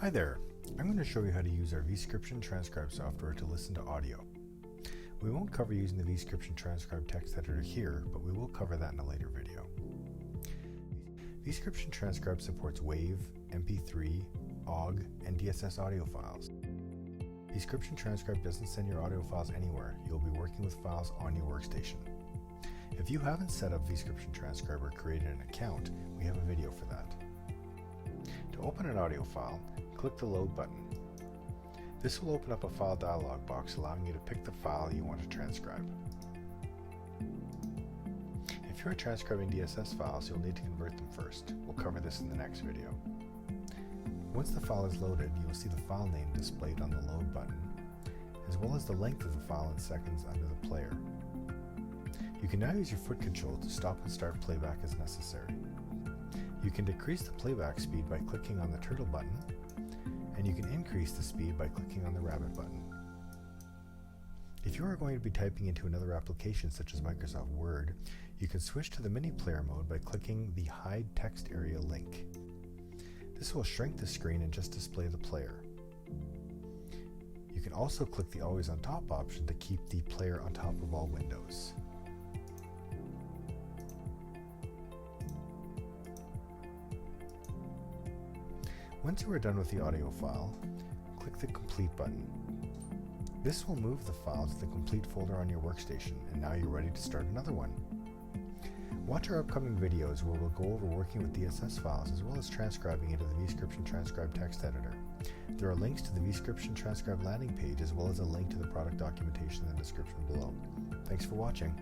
Hi there, I'm going to show you how to use our vScription transcribe software to listen to audio. We won't cover using the vScription transcribe text editor here, but we will cover that in a later video. vScription transcribe supports WAV, MP3, OGG, and DSS audio files. vScription transcribe doesn't send your audio files anywhere, you'll be working with files on your workstation. If you haven't set up vScription transcribe or created an account, we have a video for that. To open an audio file, click the Load button. This will open up a file dialog box allowing you to pick the file you want to transcribe. If you are transcribing DSS files, you'll need to convert them first. We'll cover this in the next video. Once the file is loaded, you will see the file name displayed on the Load button, as well as the length of the file in seconds under the player. You can now use your foot control to stop and start playback as necessary. You can decrease the playback speed by clicking on the turtle button, and you can increase the speed by clicking on the rabbit button. If you are going to be typing into another application such as Microsoft Word, you can switch to the MiniPlayer mode by clicking the Hide Text Area link. This will shrink the screen and just display the player. You can also click the Always on Top option to keep the player on top of all windows. Once you are done with the audio file, click the Complete button. This will move the file to the Complete folder on your workstation, and now you're ready to start another one. Watch our upcoming videos where we'll go over working with DSS files as well as transcribing into the vScription transcribe text editor. There are links to the vScription transcribe landing page as well as a link to the product documentation in the description below. Thanks for watching.